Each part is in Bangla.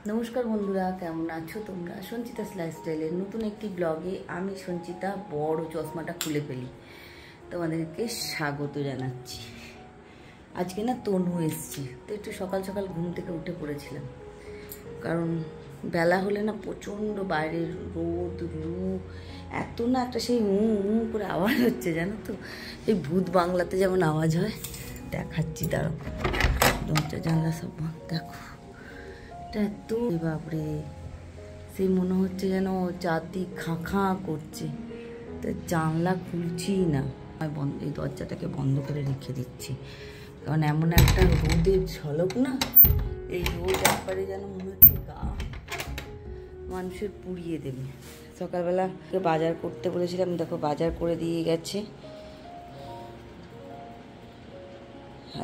নমস্কার বন্ধুরা, কেমন আছো তোমরা? সঞ্চিতা লাইফস্টাইলের নতুন একটি ব্লগে আমি সঞ্চিতা বড় চশমাটা খুলে ফেলি তোমাদেরকে স্বাগত জানাচ্ছি। আজকে না তনু এসছে, তো একটু সকাল সকাল ঘুম থেকে উঠে পড়েছিলাম, কারণ বেলা হলে না প্রচণ্ড বাইরের রোদ লু এত না একটা সেই করে আওয়াজ হচ্ছে, জানো তো, এই ভূত বাংলাতে যেমন আওয়াজ হয় দেখাচ্ছি। দাঁড়াও, দরজা জানলা সব দেখো, এত বাপরে, সেই মনে হচ্ছে যেন চারদিক খাঁ খাঁ করছে, তো জানলা খুলছি না, এই দরজাটাকে বন্ধ করে রেখে দিচ্ছি, কারণ এমন একটা রোদের ঝলক না, এই রোদ একবারে যেন মনে হচ্ছে গা মানুষের পুড়িয়ে দেবে। সকালবেলা বাজার করতে বলেছিলাম, দেখো বাজার করে দিয়ে গেছে।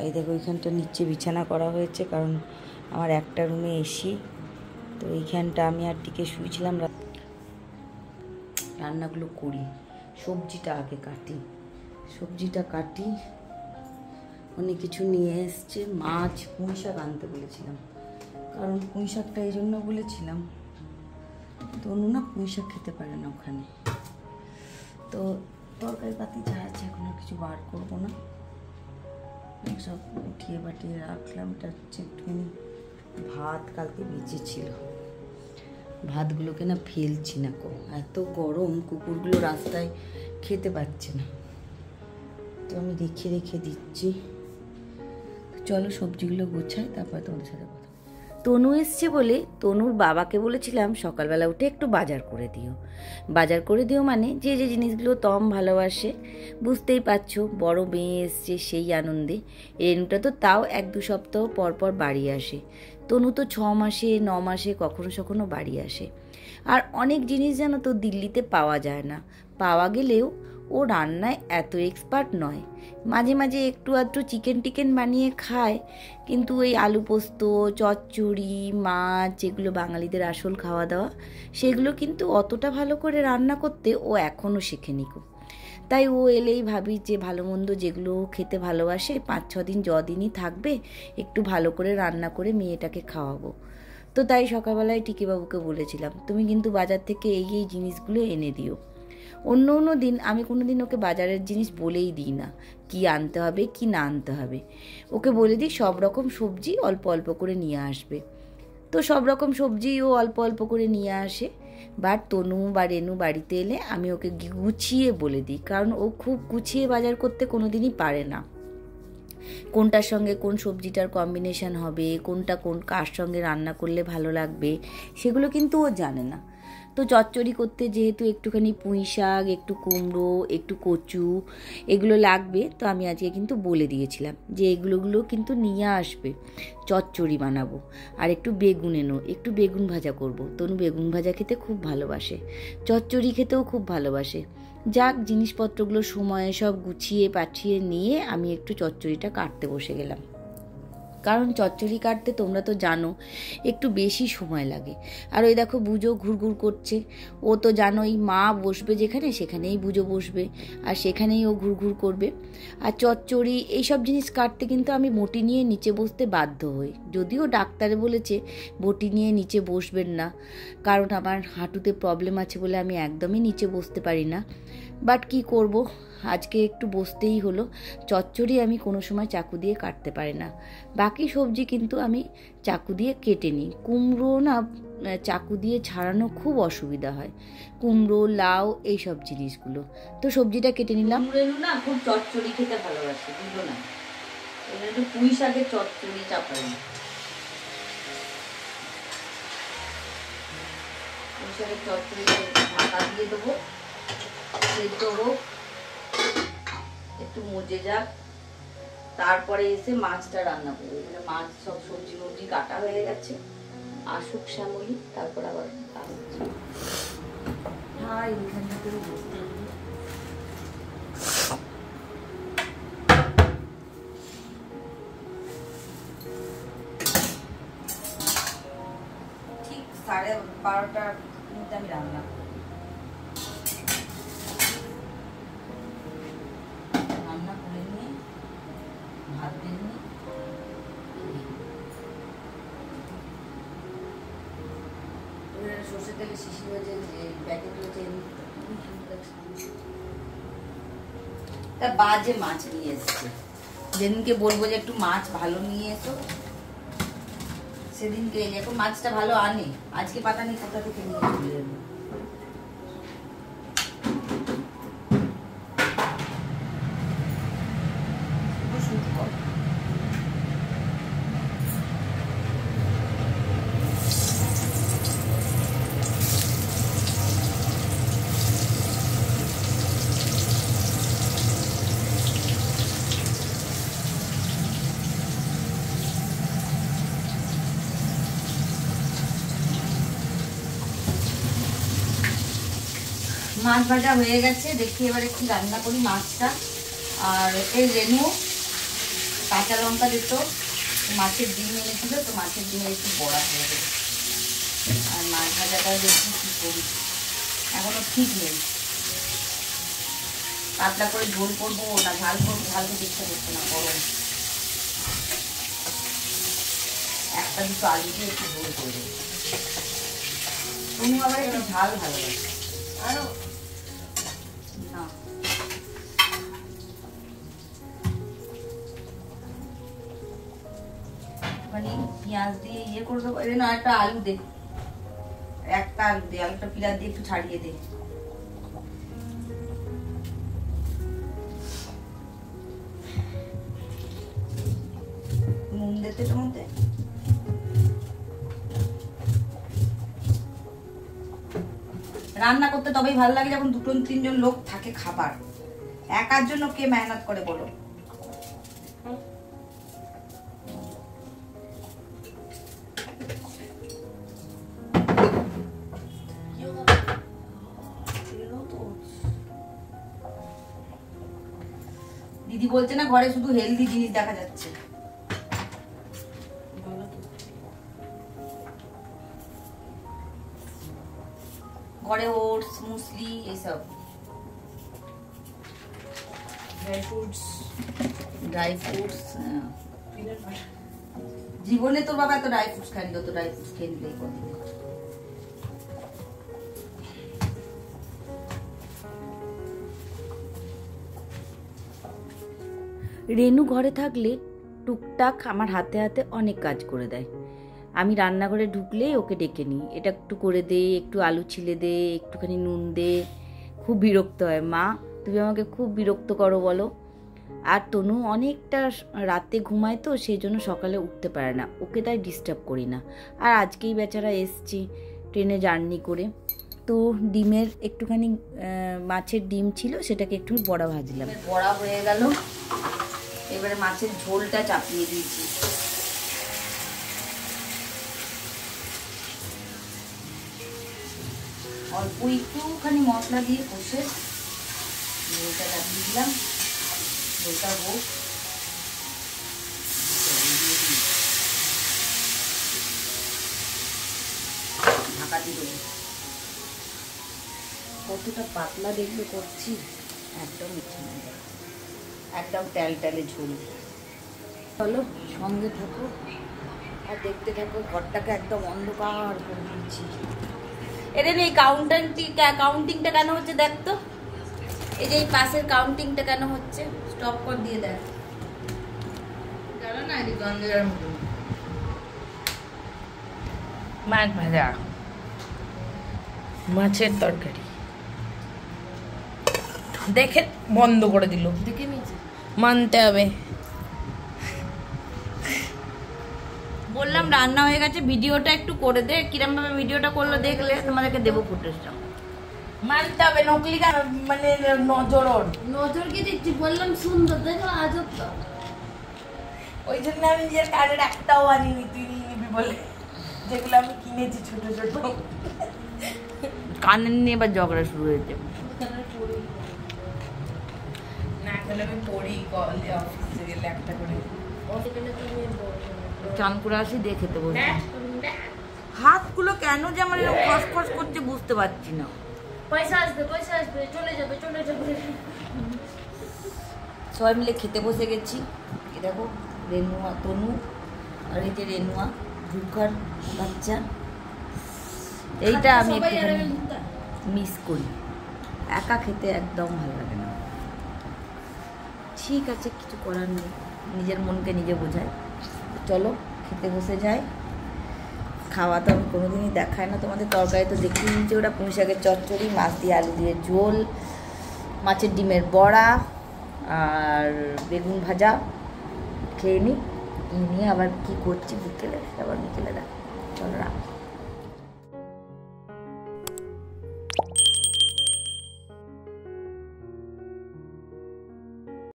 এই দেখো এইখানটা নিচে বিছানা করা হয়েছে, কারণ আমার একটা রুমে এসি, তো এইখানটা আমি আর দিকে শুয়েছিলাম। রান্নাগুলো করি, সবজিটা আগে কাটি, অনেক কিছু নিয়ে এসছে। মাছ, পুঁই শাক আনতে বলেছিলাম, কারণ পুঁই শাকটা এই জন্য বলেছিলাম, তনু না পুঁই শাক খেতে পারে না ওখানে, তো তরকারি পাতি যা আছে এখন আর কিছু বার করবো না, সব উঠিয়ে বাটিয়ে রাখলাম। এটা হচ্ছে একটুখানি ভাত কালকে বেঁচেছিল, ভাতগুলোকে না ফেলছি না, এত গরম, কুকুরগুলো রাস্তায় খেতে পাচ্ছে না, তো আমি রেখে রেখে দিচ্ছি। চলো সবজিগুলো গোছাই, তারপর তোমাদের সাথে কথা। তনু এসছে বলে তনুর বাবাকে বলেছিলাম সকালবেলা উঠে একটু বাজার করে দিও মানে যে যে জিনিসগুলো তম ভালোবাসে, বুঝতেই পারছো, বড় মেয়ে এসছে সেই আনন্দে। রেনুটা তো তাও 1-2 সপ্তাহ পর পর বাড়ি আসে, তনু তো 6 মাসে 9 মাসে কখনো বাড়ি আসে। আর অনেক জিনিস যেন তো দিল্লিতে পাওয়া যায় না, পাওয়া গেলেও ও রান্নায় এত এক্সপার্ট নয়। মাঝে মাঝে একটু আধটু চিকেন বানিয়ে খায়, কিন্তু ওই আলু পোস্ত, চচ্চড়ি, মাছ, যেগুলো বাঙালিদের আসল খাওয়া দাওয়া, সেগুলো কিন্তু অতটা ভালো করে রান্না করতে ও এখনও শেখেনি। তাই ও এলেই ভাবি যে ভালো মন্দ যেগুলো খেতে ভালোবাসে, 5-6 দিন যদিনই থাকবে একটু ভালো করে রান্না করে মেয়েটাকে খাওয়াবো। তো তাই সকালবেলায় টিকিবাবুকে বলেছিলাম, তুমি কিন্তু বাজার থেকে এই জিনিসগুলো এনে দিও। অন্য দিন আমি কোনো দিন ওকে বাজারের জিনিস বলেই দিই না, কি আনতে হবে কি না আনতে হবে। ওকে বলে দিই সব রকম সবজি অল্প অল্প করে নিয়ে আসবে, তো সব রকম সবজি ও অল্প অল্প করে নিয়ে আসে। বাট তনু বা রেনু বাড়িতে এলে আমি ওকে গুছিয়ে বলে দিই, কারণ ও খুব গুছিয়ে বাজার করতে কোনো দিনই পারে না। কোনটার সঙ্গে কোন সবজিটার কম্বিনেশন হবে, কোনটা কার সঙ্গে রান্না করলে ভালো লাগবে, সেগুলো কিন্তু ও জানে না। তো চচ্চড়ি করতে যেহেতু একটুখানি পুঁই শাক, একটু কুমড়ো, একটু কচু এগুলো লাগবে, তো আমি আজকে কিন্তু বলে দিয়েছিলাম যে এগুলো কিন্তু নিয়ে আসবে, চচ্চড়ি বানাবো। আর একটু বেগুন এনো, একটু বেগুন ভাজা করব। তনু বেগুন ভাজা খেতে খুব ভালোবাসে, চচ্চড়ি খেতেও খুব ভালোবাসে। যাক, জিনিসপত্রগুলো সময়ে সব গুছিয়ে পাঠিয়ে নিয়ে আমি একটু চচ্চড়িটা কাটতে বসে গেলাম, কারণ চচ্চড়ি কাটতে তোমরা তো জানো একটু বেশি সময় লাগে। আর ওই দেখো বুজো ঘুরঘুর করছে, ও তো জানোই মা বসবে যেখানে সেখানেই বুজো বসবে, আর সেখানেই ও ঘুরঘুর করবে। আর চচ্চড়ি এইসব জিনিস কাটতে কিন্তু আমি বটি নিয়ে নিচে বসতে বাধ্য হই, যদিও ডাক্তারে বলেছে বটি নিয়ে নিচে বসবেন না, কারণ আমার হাঁটুতে প্রবলেম আছে বলে আমি একদমই নিচে বসতে পারি না। বাট কি করব, আজকে একটু বসতেই হলো। চচ্চড়ি আমি কোনো সময় চাকু দিয়ে কাটতে পারি না, বাকি সবজি কিন্তু আমি চাকু দিয়ে কেটে নিই। কুমড়ো না চাকু দিয়ে ছাড়ানো খুব অসুবিধা হয়, কুমড়ো, লাউ, এইসব জিনিসগুলো। তো সবজিটা কেটে নিলাম। রেনু না খুব চচ্চড়ি খেতে ভালোবাসে, বুঝলো না, একটু পুঁই শাকের চচ্চড়ি চাপাই, পুঁই শাকের চচ্চড়ি ঢাকা দিয়ে দেবো, সেদ্ধ হোক, একটু মজে যাক, তারপরে এসে মাছটা রান্না করবো। মানে মাছ সব সবজি কাটা হয়ে গেছে, আসুক শ্যামলি, তারপর আবার আসছে। হ্যাঁ, এইখানটা করে বসতে হবে। ঠিক 12:30টার মধ্যে আমি রান্না করবো। রান্না করে নিয়ে ভাত দিয়ে নিয়ে সর্ষের তেলে শিশি হয়েছে, প্যাকেট হয়েছে, তা বাজে মাছ নিয়ে এসছে। যেদিনকে বলবো যে একটু মাছ ভালো নিয়ে এসো, সেদিনকে এখন মাছটা ভালো আনে, আজকে পাতা নেই কোথা থেকে নিয়ে চলে যাবো। মাছ ভাজা হয়ে গেছে, দেখি এবারে কি রান্না করি মাছটা। আর এই রেনু কাঁচা লঙ্কা দিত, মাছের ডিম এনেছিল, তো মাছের ডিমে একটু বড়া হয়ে গেছে। আর মাছ ভাজাটা দেখি কি করি, এখনো ঠিক নেই। পাতলা করে ঝোল করবো না ঝাল করবো, ঝাল তো ইচ্ছা করছে না, গরম। একটা দুটো আলু দিয়ে একটু ঝোল করবো। তুমি আবার একটু ঝাল ভালো লাগে আরো না। মানে পেঁয়াজ দিয়ে ইয়ে করে দেবো। না একটা আলু দে, একটা আলু দে, আলুটা পিঁয়াজ দিয়ে একটু ছাড়িয়ে দে। নুন দিতে এটার মধ্যে। রান্না করতে তবেই ভালো লাগে যখন দুটো তিনজন লোক থাকে খাবার। একার জন্য কে মেহনত করে বলো? দিদি বলছে না ঘরে শুধু হেলদি জিনিস দেখা যাচ্ছে। ঘরে ওটস মুসলি এইসব ড্রাই ফ্রুটস। জীবনে তোর বাবা এত ড্রাই ফ্রুটস খায়নি, যত ড্রাই ফ্রুটস খেয়ে নিলেই কদিন। রেনু ঘরে থাকলে টুকটাক আমার হাতে হাতে অনেক কাজ করে দেয়। আমি রান্নাঘরে ঢুকলেই ওকে ডেকে নিই, এটা একটু করে দে, একটু আলু ছিলে দে, একটুখানি নুন দে। খুব বিরক্ত হয়, মা তুমি আমাকে খুব বিরক্ত করো বলো। আর তনু অনেকটা রাতে ঘুমায়, তো সেই জন্য সকালে উঠতে পারে না, ওকে তাই ডিস্টার্ব করি না। আর আজকেই বেচারা এসছি ট্রেনে জার্নি করে, তো ডিমের একটুখানি মাছের ডিম ছিল, সেটাকে একটু বড়া ভাজলাম। বড়া হয়ে গেল, এবারে মাছের ঝোলটা চাপিয়ে দিয়েছি। অল্প একটুখানি মশলা দিয়ে কষে ঝোলটা চাপিয়ে দিলাম। ঝোলটা হোক, ঢাকা দিয়ে দেবো। কতটা পাতলা দেখবে করছি, একদম ইচ্ছে নেই, একদম ট্যালট্যালে ঝোল। চলো সঙ্গে থাকো আর দেখতে থাকো। ঘরটাকে একদম অন্ধকার করে দিচ্ছি। এর এই কাউন্টিংটা কেন হচ্ছে দেখ তো, এই যে এই পাশের কাউন্টিংটা কেন হচ্ছে, স্টপ করে দিয়ে দেখ। জানো না এই গন্ধের মতো মাছ ভাজা, মাছের তরকারি দেখে বন্ধ করে দিল, দেখে নিয়েছি। মানতে হবে। বললাম রান্না হয়ে গেছে, ভিডিওটা একটু করে দে। কিরম ভাবে ভিডিওটা করলো দেখলে তোমাদেরকে দেবো ফুটেজটা। মানতে হবে, নকলি মানে নজর কি দিচ্ছি, বললাম সুন্দর দেখো, আজব তো। ওই জন্য আমি নিজের কানের একটাও আনিনি, তুই নিয়ে নিবি বলে, যেগুলো আমি কিনেছি ছোট ছোট। কানের নিয়ে এবার ঝগড়া শুরু হয়েছে। না এখন আমি পড়ি, অফিসে গেলে একটা করে চান করে আসি, দিয়ে খেতে বসে। হাতগুলো কেন যে আমার এরকম খসখস করছে বুঝতে পারছি না। পয়সা আসবে চলে যাবে। সবাই মিলে খেতে বসে গেছি। এ দেখো রেনুয়া, তনু আর এই যে রেনুয়া, রুখার বাচ্চা। এইটা আমি সবাই আর একটুখানি আমি ঘুরতাম। মিস করি, একা খেতে একদম ভালো লাগে না। ঠিক আছে, কিছু করার নেই, নিজের মনকে নিজে বোঝায়। চলো খেতে বসে যাই। খাওয়া তো আমি কোনোদিনই দেখাই না তোমাদের। তরকারি তো দেখিয়ে নিয়েছি, ওটা পুঁই শাকের চচ্চড়ি, মাছ দিয়ে আলু দিয়ে ঝোল, মাছের ডিমের বড়া আর বেগুন ভাজা। খেয়ে নিই, নিয়ে আবার কী করছি বিকেলে আবার